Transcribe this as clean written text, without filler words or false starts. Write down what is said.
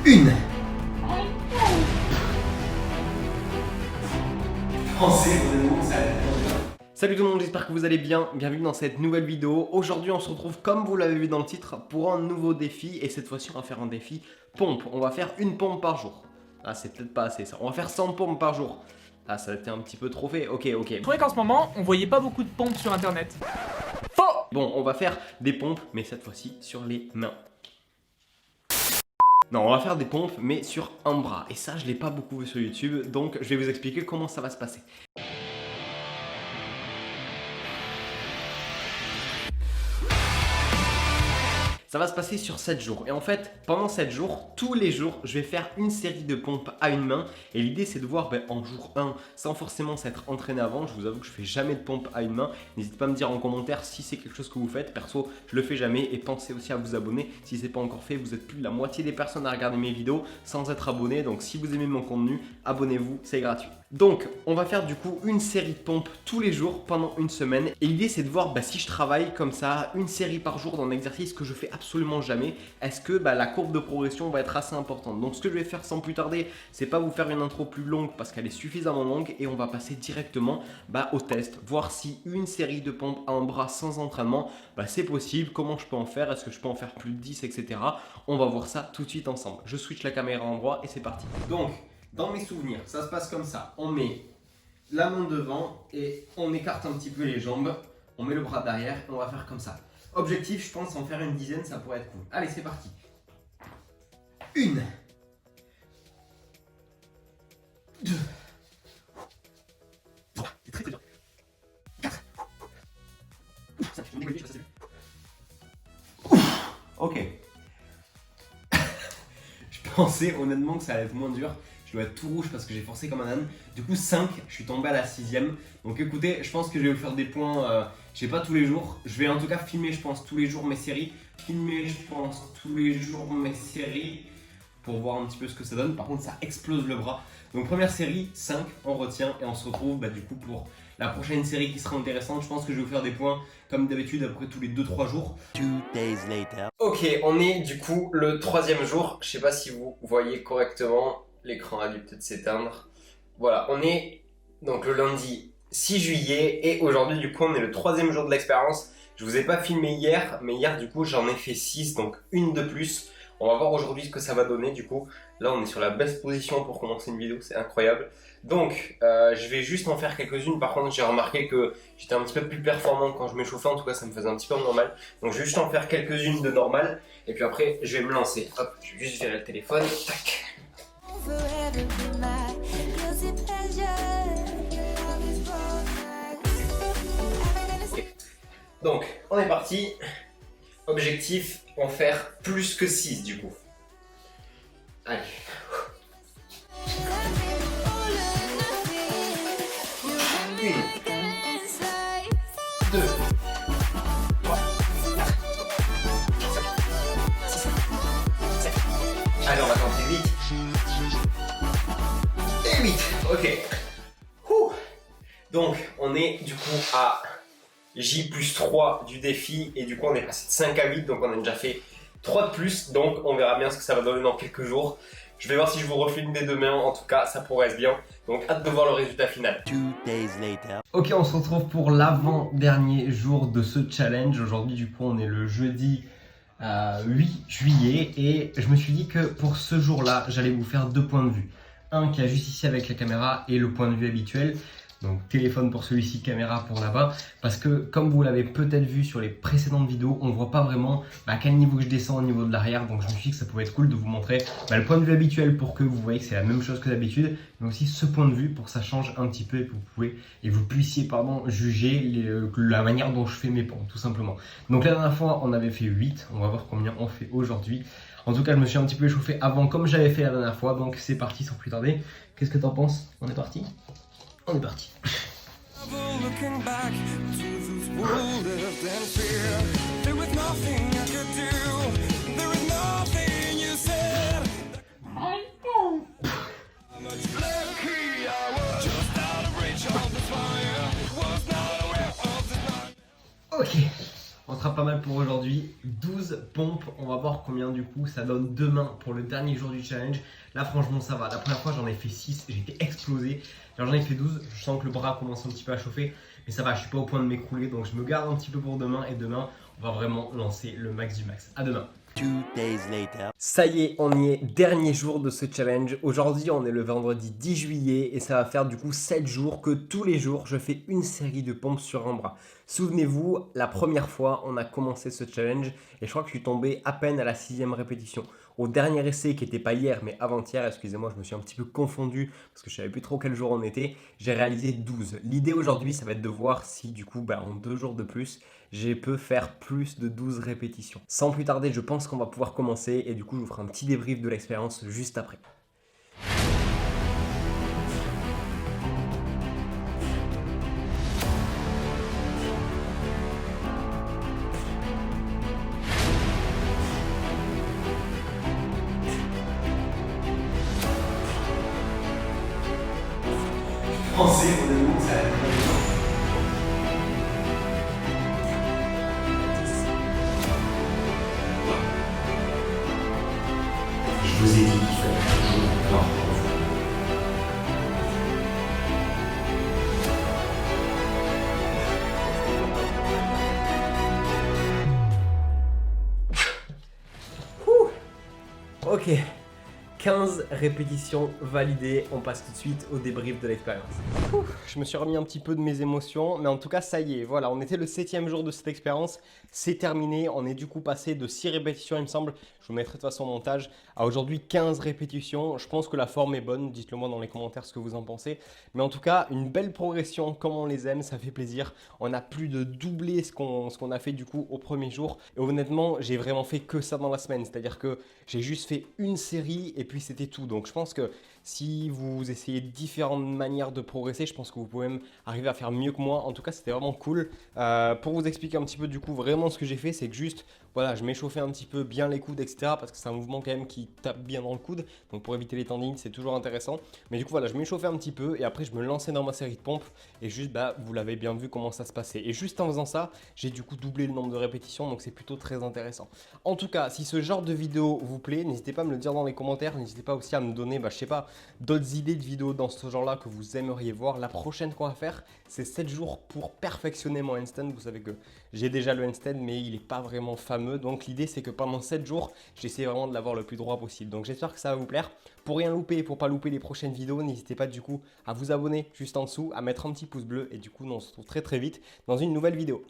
Une. Pensez vraiment que ça va être bien. Salut tout le monde, j'espère que vous allez bien. Bienvenue dans cette nouvelle vidéo. Aujourd'hui, on se retrouve, comme vous l'avez vu dans le titre, pour un nouveau défi. Et cette fois-ci, on va faire un défi pompe. On va faire une pompe par jour. Ah, c'est peut-être pas assez ça. On va faire 100 pompes par jour. Ah, ça a été un petit peu trop fait. Ok. Je trouvais qu'en ce moment, on voyait pas beaucoup de pompes sur internet. Faux! Bon, on va faire des pompes, mais cette fois-ci sur les mains. Non, on va faire des pompes, mais sur un bras. Et ça, je l'ai pas beaucoup vu sur YouTube, donc je vais vous expliquer comment ça va se passer. Ça va se passer sur 7 jours. Et en fait, pendant 7 jours, tous les jours, je vais faire une série de pompes à une main. Et l'idée, c'est de voir en jour 1, sans forcément s'être entraîné avant. Je vous avoue que je fais jamais de pompes à une main. N'hésitez pas à me dire en commentaire si c'est quelque chose que vous faites. Perso, je le fais jamais. Et pensez aussi à vous abonner. Si ce n'est pas encore fait, vous êtes plus de la moitié des personnes à regarder mes vidéos sans être abonné. Donc si vous aimez mon contenu, abonnez-vous, c'est gratuit. Donc, on va faire du coup une série de pompes tous les jours pendant une semaine. Et l'idée, c'est de voir si je travaille comme ça, une série par jour d'un exercice que je fais absolument jamais, est-ce que la courbe de progression va être assez importante. Donc, ce que je vais faire sans plus tarder, c'est pas vous faire une intro plus longue parce qu'elle est suffisamment longue et on va passer directement au test, voir si une série de pompes à un bras sans entraînement, c'est possible, comment je peux en faire, est-ce que je peux en faire plus de 10, etc. On va voir ça tout de suite ensemble. Je switch la caméra en endroit et c'est parti. Donc, dans mes souvenirs, ça se passe comme ça. On met la main devant et on écarte un petit peu les jambes. On met le bras derrière et on va faire comme ça. Objectif, je pense en faire une dizaine, ça pourrait être cool. Allez, c'est parti. Une. Deux. Trois. C'est très dur. Quatre. Cinq. Je vais me dégager, je reste à celui. Ok. Je pensais honnêtement que ça allait être moins dur. Je dois être tout rouge parce que j'ai forcé comme un âne. Du coup 5, je suis tombé à la 6ème. Donc écoutez, je pense que je vais vous faire des points, je sais pas tous les jours. Je vais en tout cas filmer je pense tous les jours mes séries. Filmer je pense tous les jours mes séries pour voir un petit peu ce que ça donne. Par contre ça explose le bras. Donc première série, 5, on retient et on se retrouve du coup pour la prochaine série qui sera intéressante. Je pense que je vais vous faire des points comme d'habitude après tous les 2-3 jours. 2 days later. Ok, on est du coup le 3e jour. Je sais pas si vous voyez correctement. L'écran a dû peut-être s'éteindre. Voilà, on est donc le lundi 6 juillet et aujourd'hui du coup on est le 3e jour de l'expérience. Je vous ai pas filmé hier, mais hier du coup j'en ai fait 6, donc une de plus. On va voir aujourd'hui ce que ça va donner du coup. Là on est sur la best position pour commencer une vidéo, c'est incroyable. Donc je vais juste en faire quelques-unes. Par contre j'ai remarqué que j'étais un petit peu plus performant quand je m'échauffais, en tout cas ça me faisait un petit peu normal. Donc je vais juste en faire quelques-unes de normal et puis après je vais me lancer. Hop, je vais juste virer le téléphone. Tac. Okay. Donc, on est parti. Objectif, en faire plus que 6 du coup. Allez. Une. Deux. Trois. Six. Sept. Allez, on va tenter 8. Et 8. Ok. Donc, on est du coup à J plus 3 du défi. Et du coup, on est passé de 5 à 8. Donc, on a déjà fait 3 de plus. Donc, on verra bien ce que ça va donner dans quelques jours. Je vais voir si je vous refilme dès demain. En tout cas, ça pourrait être bien. Donc, hâte de voir le résultat final. 2 days later. Ok, on se retrouve pour l'avant-dernier jour de ce challenge. Aujourd'hui, du coup, on est le jeudi 8 juillet. Et je me suis dit que pour ce jour-là, j'allais vous faire 2 points de vue. Un qui est juste ici avec la caméra et le point de vue habituel. Donc téléphone pour celui-ci, caméra pour là-bas. Parce que comme vous l'avez peut-être vu sur les précédentes vidéos, on voit pas vraiment à quel niveau je descends au niveau de l'arrière. Donc je me suis dit que ça pouvait être cool de vous montrer le point de vue habituel pour que vous voyez que c'est la même chose que d'habitude. Mais aussi ce point de vue pour que ça change un petit peu et que vous puissiez juger la manière dont je fais mes pompes tout simplement. Donc la dernière fois on avait fait 8, on va voir combien on fait aujourd'hui. En tout cas je me suis un petit peu échauffé avant comme j'avais fait la dernière fois. Donc c'est parti sans plus tarder. Qu'est-ce que t'en penses? On est parti? On est parti. Ok. On sera pas mal pour aujourd'hui. 12 pompes. On va voir combien du coup ça donne demain pour le dernier jour du challenge. Là franchement ça va. La première fois j'en ai fait 6. J'ai été explosé. J'en ai fait 12. Je sens que le bras commence un petit peu à chauffer. Mais ça va, je suis pas au point de m'écrouler. Donc je me garde un petit peu pour demain. Et demain on va vraiment lancer le max du max. À demain. 2 days later. Ça y est, on y est, dernier jour de ce challenge. Aujourd'hui, on est le vendredi 10 juillet et ça va faire du coup 7 jours que tous les jours, je fais une série de pompes sur un bras. Souvenez-vous, la première fois, on a commencé ce challenge et je crois que je suis tombé à peine à la 6e répétition. Au dernier essai, qui n'était pas hier mais avant-hier, excusez-moi, je me suis un petit peu confondu parce que je savais plus trop quel jour on était, j'ai réalisé 12. L'idée aujourd'hui, ça va être de voir si du coup, en 2 jours de plus, je peux faire plus de 12 répétitions. Sans plus tarder, je pense qu'on va pouvoir commencer et du coup, je vous ferai un petit débrief de l'expérience juste après. Pensez honnêtement que ça va être je vous ai dit qu'il fallait toujours plein pour vous. Ok, 15 répétitions validées, on passe tout de suite au débrief de l'expérience. Je me suis remis un petit peu de mes émotions, mais en tout cas ça y est, voilà, on était le 7e jour de cette expérience, c'est terminé, on est du coup passé de 6 répétitions il me semble, je vous mettrai de toute façon au montage, à aujourd'hui 15 répétitions, je pense que la forme est bonne, dites-le moi dans les commentaires ce que vous en pensez, mais en tout cas une belle progression comme on les aime, ça fait plaisir, on a plus de doubler ce qu'on a fait du coup au premier jour, et honnêtement j'ai vraiment fait que ça dans la semaine, c'est-à-dire que j'ai juste fait une série et puis c'était tout, donc je pense que si vous essayez différentes manières de progresser, je pense que vous pouvez même arriver à faire mieux que moi. En tout cas, c'était vraiment cool. Pour vous expliquer un petit peu du coup, vraiment ce que j'ai fait, c'est que juste, voilà, je m'échauffais un petit peu bien les coudes, etc. Parce que c'est un mouvement quand même qui tape bien dans le coude. Donc pour éviter les tendinites, c'est toujours intéressant. Mais du coup, voilà, je m'échauffais un petit peu et après, je me lançais dans ma série de pompes. Et juste, vous l'avez bien vu comment ça se passait. Et juste en faisant ça, j'ai du coup doublé le nombre de répétitions. Donc c'est plutôt très intéressant. En tout cas, si ce genre de vidéo vous plaît, n'hésitez pas à me le dire dans les commentaires. N'hésitez pas aussi à me donner, je sais pas, d'autres idées de vidéos dans ce genre là que vous aimeriez voir. La prochaine qu'on va faire, c'est 7 jours pour perfectionner mon handstand. Vous savez que j'ai déjà le handstand mais il n'est pas vraiment fameux, donc l'idée c'est que pendant 7 jours j'essaie vraiment de l'avoir le plus droit possible. Donc j'espère que ça va vous plaire. Pour rien louper et pour pas louper les prochaines vidéos, n'hésitez pas du coup à vous abonner juste en dessous, à mettre un petit pouce bleu et du coup on se retrouve très vite dans une nouvelle vidéo.